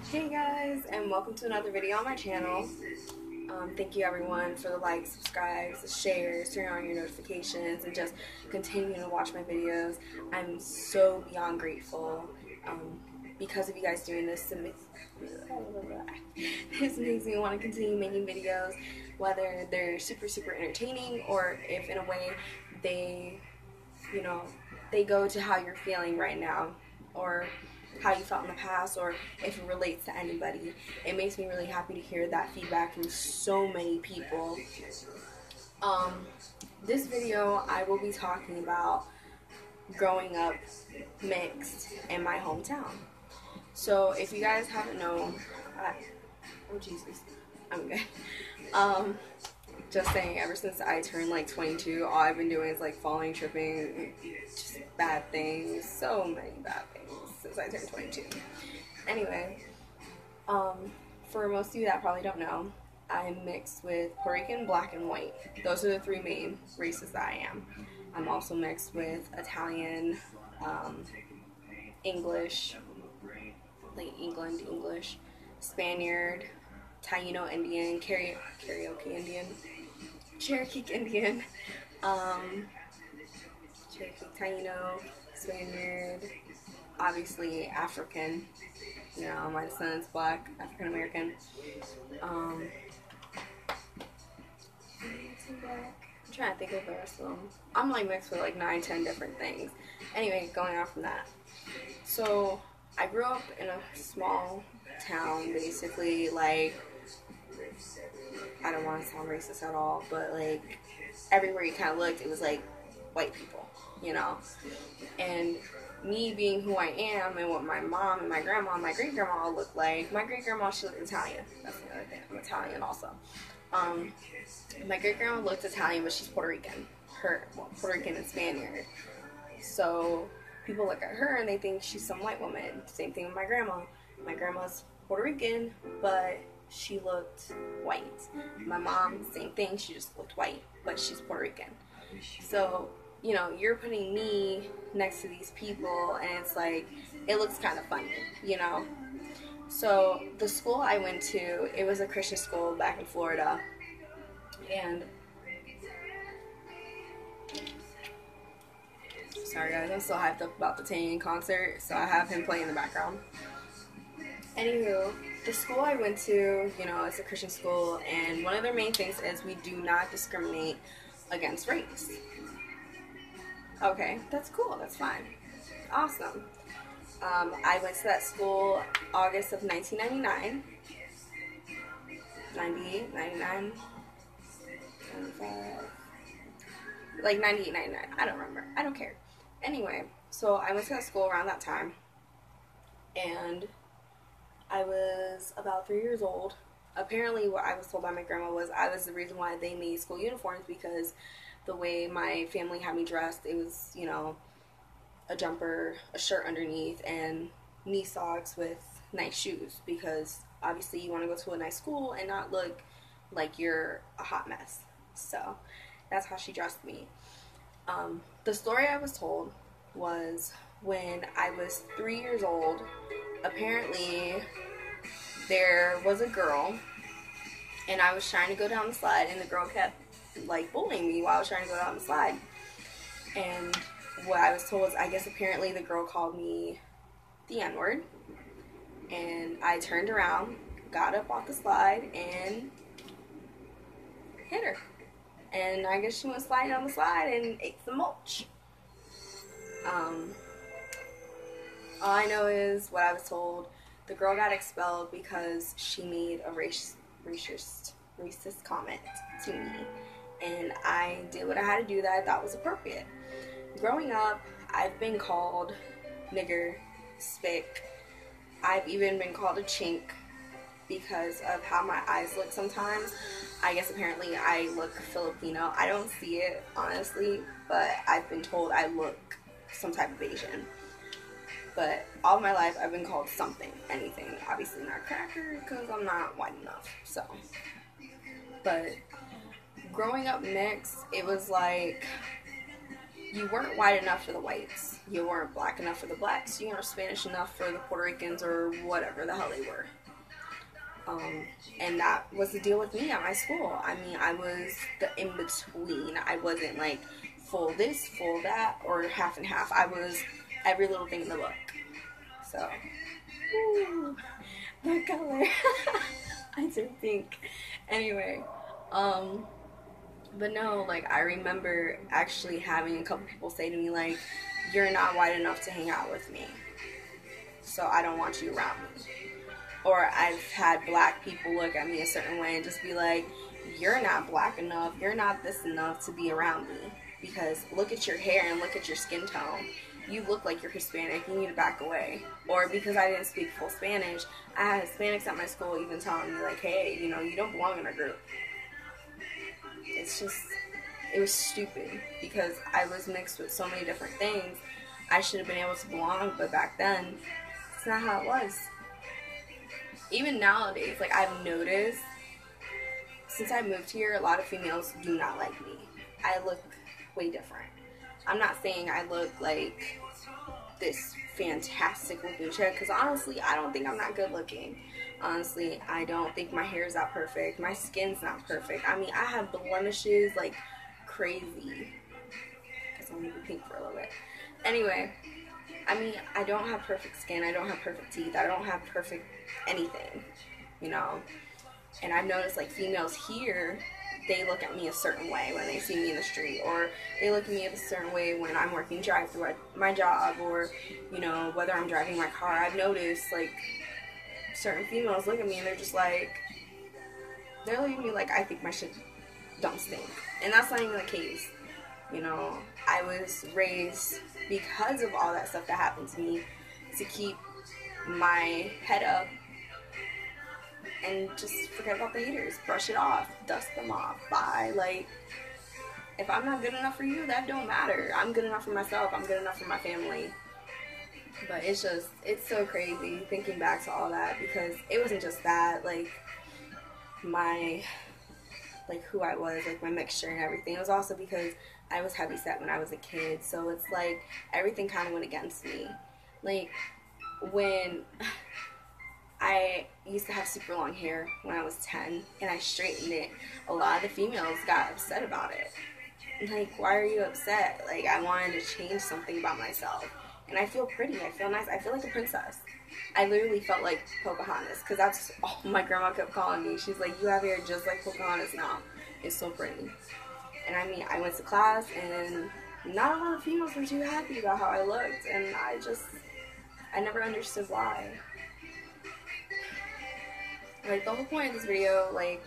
Hey guys, and welcome to another video on my channel. Thank you everyone for the likes, subscribes, the shares, turn on your notifications, and just continuing to watch my videos. I'm so beyond grateful. Because of you guys doing this, this makes me want to continue making videos, whether they're super entertaining or if in a way they, you know, they go to how you're feeling right now, or how you felt in the past, or if it relates to anybody. It makes me really happy to hear that feedback from so many people. This video I will be talking about growing up mixed in my hometown. So if you guys haven't known, oh Jesus, I'm good. Just saying, ever since I turned like 22, all I've been doing is like falling, tripping, just bad things, so many bad things since I turned 22. Anyway, for most of you that probably don't know, I'm mixed with Puerto Rican, Black, and White. Those are the three main races that I am. I'm also mixed with Italian, English, like England English, Spaniard, Taino Indian, karaoke Indian, Cherokee Indian, Cherokee Taino, Spaniard, obviously African. You know, my descendant's Black, African American. I'm trying to think of the rest of them. I'm like mixed with like 9-10 different things. Anyway, going on from that. So I grew up in a small town, basically. Like, I don't want to sound racist at all, but like everywhere you kind of looked, it was like white people, you know. And me being who I am and what my mom and my grandma and my great grandma all look like. My great grandma, she looked Italian. That's the other thing. I'm Italian also. My great grandma looked Italian, but she's Puerto Rican. Puerto Rican and Spaniard. So people look at her and they think she's some white woman. Same thing with my grandma. My grandma's Puerto Rican, but she looked white. My mom, same thing. She just looked white, but she's Puerto Rican. So, you know, you're putting me next to these people, and it's like, it looks kind of funny, you know. So the school I went to, it was a Christian school back in Florida, and sorry guys, I'm still hyped up about the Tae concert, so I have him playing in the background. Anywho, the school I went to, you know, it's a Christian school, and one of their main things is we do not discriminate against race. Okay, that's cool, that's fine. Awesome. I went to that school August of 1999, 98, 99, 95, like 98, 99, I don't remember, I don't care. Anyway, so I went to that school around that time, and I was about 3 years old. Apparently what I was told by my grandma was I was the reason why they made school uniforms, because the way my family had me dressed, it was, you know, a jumper, a shirt underneath, and knee socks with nice shoes, because obviously you want to go to a nice school and not look like you're a hot mess. So that's how she dressed me. The story I was told was when I was 3 years old, apparently there was a girl, and I was trying to go down the slide, and the girl kept like bullying me while I was trying to go down the slide. And what I was told was, I guess apparently the girl called me the N-word, and I turned around, got up off the slide, and hit her. And I guess she went sliding on the slide and ate some mulch. All I know is what I was told. The girl got expelled because she made a racist comment to me, and I did what I had to do that I thought was appropriate. Growing up, I've been called nigger, spick. I've even been called a chink because of how my eyes look sometimes. I guess apparently I look Filipino. I don't see it, honestly, but I've been told I look some type of Asian. But all my life I've been called something, anything. Obviously not cracker, because I'm not white enough, so. But growing up mixed, it was like, you weren't white enough for the whites. You weren't black enough for the blacks. You weren't Spanish enough for the Puerto Ricans or whatever the hell they were. And that was the deal with me at my school. I mean, I was the in-between. I wasn't like full this, full that, or half and half. I was every little thing in the book. So, ooh, the color. I didn't think. Anyway, but no, like, I remember actually having a couple people say to me, like, you're not white enough to hang out with me, so I don't want you around me. Or I've had black people look at me a certain way and just be like, you're not black enough, you're not this enough to be around me, because look at your hair and look at your skin tone. You look like you're Hispanic, you need to back away. Or because I didn't speak full Spanish, I had Hispanics at my school even telling me, like, hey, you know, you don't belong in our group. It's just, it was stupid, because I was mixed with so many different things. I should have been able to belong, but back then, it's not how it was. Even nowadays, like, I've noticed, since I moved here, a lot of females do not like me. I look way different. I'm not saying I look like this fantastic looking chick, because honestly, I don't think I'm that good looking. Honestly, I don't think my hair is that perfect. My skin's not perfect. I mean, I have blemishes like crazy. Guess I'm gonna be pink for a little bit. Anyway, I mean, I don't have perfect skin. I don't have perfect teeth. I don't have perfect anything, you know. And I've noticed, like, females here, they look at me a certain way when they see me in the street, or they look at me a certain way when I'm working drive-through at my job, or, you know, whether I'm driving my car. I've noticed, like, certain females look at me and they're just like, they're looking at me like I think my shit don't stink. And that's not even the case. You know, I was raised, because of all that stuff that happened to me, to keep my head up and just forget about the haters. Brush it off. Dust them off. Bye. Like, if I'm not good enough for you, that don't matter. I'm good enough for myself. I'm good enough for my family. But it's just, it's so crazy thinking back to all that, because it wasn't just that, like, my, like, who I was, like, my mixture and everything. It was also because I was heavyset when I was a kid, so it's like everything kind of went against me. Like, when I used to have super long hair when I was 10, and I straightened it, a lot of the females got upset about it. Like, why are you upset? Like, I wanted to change something about myself. And I feel pretty, I feel nice, I feel like a princess. I literally felt like Pocahontas, because that's all my grandma kept calling me. She's like, you have hair just like Pocahontas now. It's so pretty. And I mean, I went to class, and not a lot of females were too happy about how I looked, and I never understood why. Like, the whole point of this video, like,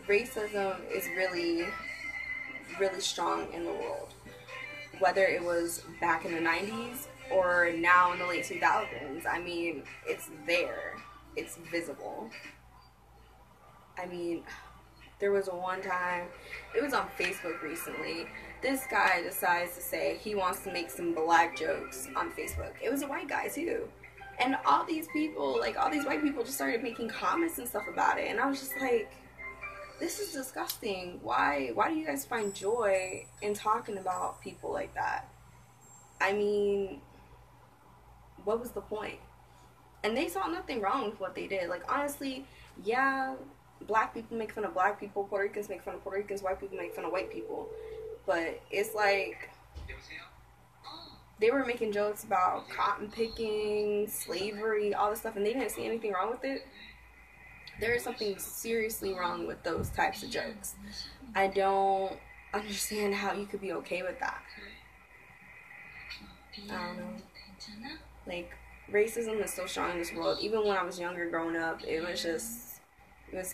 racism is really, really strong in the world. Whether it was back in the 90s or now in the late 2000s, I mean, it's there. It's visible. I mean, there was one time, it was on Facebook recently, this guy decides to say he wants to make some black jokes on Facebook. It was a white guy too. And all these people, like, all these white people just started making comments and stuff about it. And I was just like, this is disgusting. Why do you guys find joy in talking about people like that? I mean, what was the point? And they saw nothing wrong with what they did. Like, honestly, yeah, black people make fun of black people, Puerto Ricans make fun of Puerto Ricans, white people make fun of white people. But it's like, they were making jokes about cotton picking, slavery, all this stuff, and they didn't see anything wrong with it. There is something seriously wrong with those types of jokes. I don't understand how you could be okay with that. I don't know. Like, racism is so strong in this world. Even when I was younger growing up, it was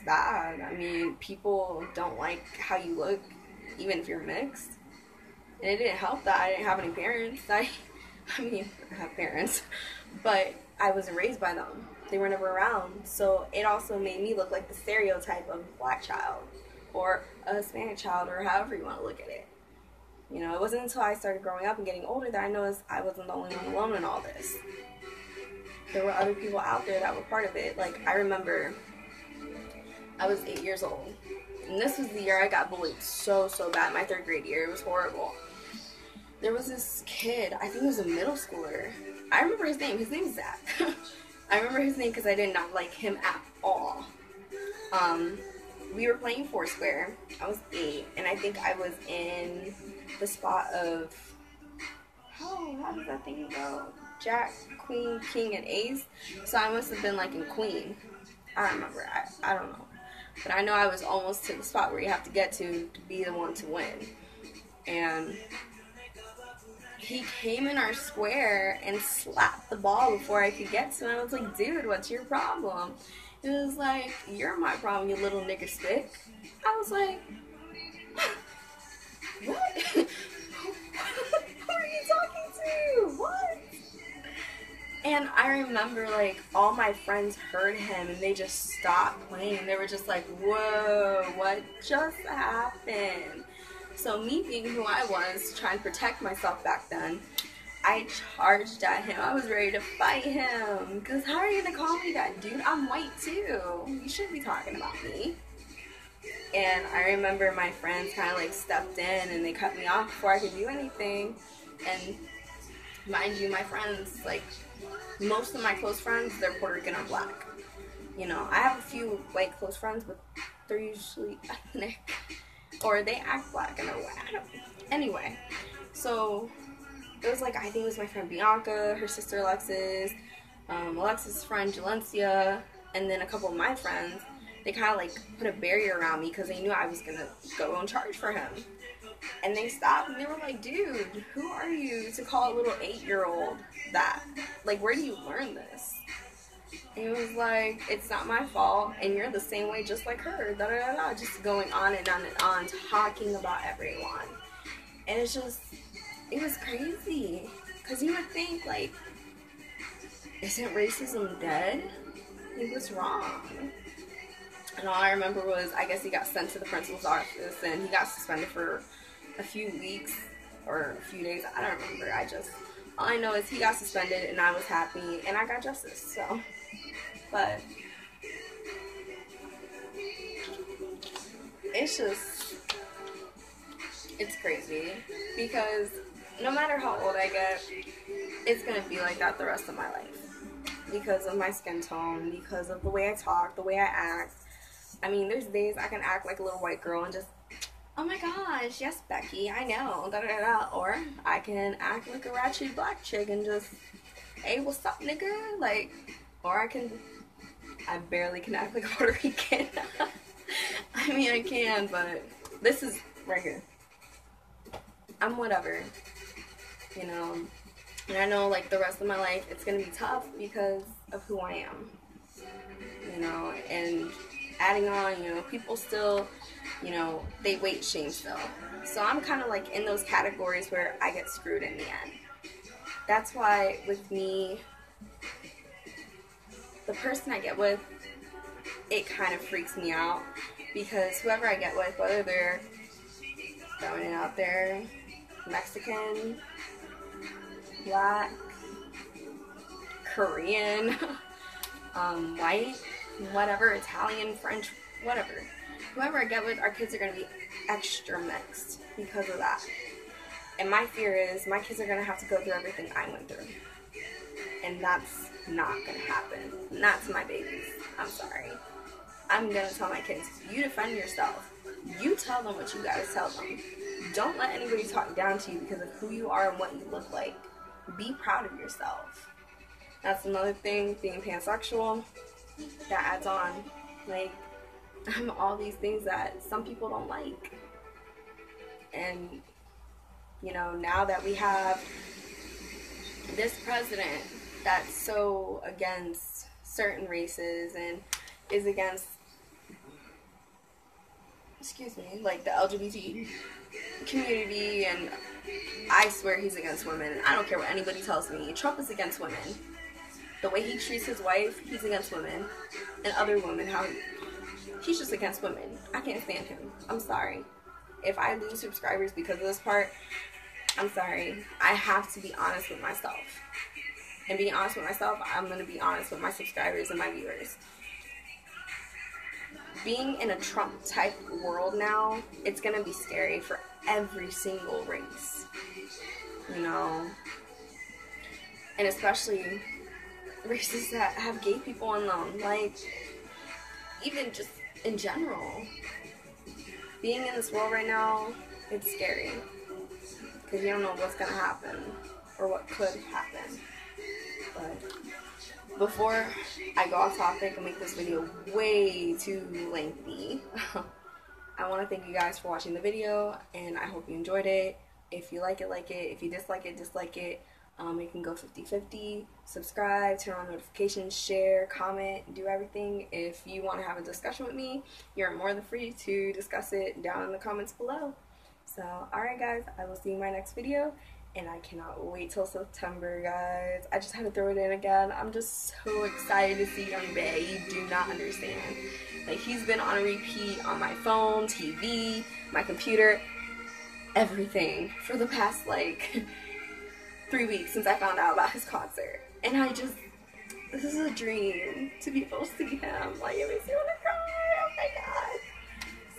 bad. I mean, people don't like how you look, even if you're mixed. And it didn't help that I didn't have any parents. I mean, I have parents, but I wasn't raised by them. They were never around. So it also made me look like the stereotype of a black child or a Hispanic child, or however you want to look at it. You know, it wasn't until I started growing up and getting older that I noticed I wasn't the only one alone in all this. There were other people out there that were part of it. Like, I remember I was 8 years old, and this was the year I got bullied so bad. My 3rd grade year, it was horrible. there was this kid, I think he was a middle schooler. I remember his name. His name's Zach. I remember his name because I did not like him at all. We were playing Foursquare. I was 8, and I think I was in the spot of, how does that thing go? Jack, Queen, King, and Ace. So I must have been like in Queen. I don't remember. I don't know. But I know I was almost to the spot where you have to get to be the one to win. And he came in our square and slapped the ball before I could get to him. I was like, dude, what's your problem? It was like, you're my problem, you little nigger stick. I was like, what? Who are you talking to? What? And I remember, like, all my friends heard him and they just stopped playing. They were just like, whoa, what just happened? So me being who I was, trying to protect myself back then, I charged at him. I was ready to fight him. Because how are you going to call me that, dude? I'm white too. You shouldn't be talking about me. And I remember my friends kind of like stepped in and they cut me off before I could do anything. And mind you, my friends, like, most of my close friends, they're Puerto Rican or black. You know, I have a few white close friends, but they're usually ethnic. Or they act black and they're white. Anyway, so it was like, I think it was my friend Bianca, her sister Alexis, Alexis' friend Jalencia, and then a couple of my friends. They kind of like put a barrier around me because they knew I was going to go and charge for him. And they stopped and they were like, dude, who are you to call a little 8-year-old that? Like, where do you learn this? And he was like, it's not my fault, and you're the same way just like her, da da da da, just going on and on and on, talking about everyone. And it's just, it was crazy, because you would think, like, isn't racism dead? He was wrong. And all I remember was, I guess he got sent to the principal's office, and he got suspended for a few weeks, or a few days, I don't remember. All I know is he got suspended, and I was happy, and I got justice, so. But it's just, it's crazy, because no matter how old I get, it's going to be like that the rest of my life, because of my skin tone, because of the way I talk, the way I act. I mean, there's days I can act like a little white girl and just, oh my gosh, yes, Becky, I know, da da da da. Or I can act like a ratchet black chick and just, hey, what's up, nigga? Like, or I barely can act like a Puerto Rican. I mean, I can, but this is right here. I'm whatever, you know. And I know, like, the rest of my life, it's going to be tough because of who I am, you know. And adding on, you know, people still, you know, they weight shame still. So I'm kind of, like, in those categories where I get screwed in the end. That's why, with me, the person I get with, it kind of freaks me out, because whoever I get with, whether they're throwing it out there, Mexican, black, Korean, white, whatever, Italian, French, whatever, whoever I get with, our kids are going to be extra mixed because of that. And my fear is my kids are going to have to go through everything I went through. And that's not going to happen. Not to my babies. I'm sorry. I'm going to tell my kids, you defend yourself. You tell them what you got to tell them. Don't let anybody talk down to you because of who you are and what you look like. Be proud of yourself. That's another thing, being pansexual, that adds on. Like, I'm all these things that some people don't like. And, you know, now that we have this president that's so against certain races and is against, excuse me, like the LGBT community, and I swear he's against women. I don't care what anybody tells me. Trump is against women. The way he treats his wife, he's against women. And other women, he's just against women. I can't stand him. I'm sorry. If I lose subscribers because of this part, I'm sorry. I have to be honest with myself. And being honest with myself, I'm going to be honest with my subscribers and my viewers. Being in a Trump-type world now, it's going to be scary for every single race. you know, and especially races that have gay people in them, like, even just in general. Being in this world right now, it's scary, because you don't know what's gonna happen, or what could happen. But before I go off topic and make this video way too lengthy, I want to thank you guys for watching the video, and I hope you enjoyed it. If you like it, like it. If you dislike it, dislike it. You can go 50-50. Subscribe, turn on notifications, share, comment, do everything. If you want to have a discussion with me, you're more than free to discuss it down in the comments below. So, alright guys, I will see you in my next video, and I cannot wait till September, guys. I just had to throw it in again. I'm just so excited to see Young Bae. You do not understand. Like, he's been on a repeat on my phone, TV, my computer, everything for the past, like, 3 weeks since I found out about his concert. And this is a dream to be able to see him. Like, it makes me want to cry. Oh my god.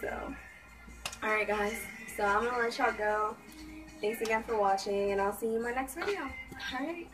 So, alright guys. So I'm gonna let y'all go. Thanks again for watching, and I'll see you in my next video. Alright.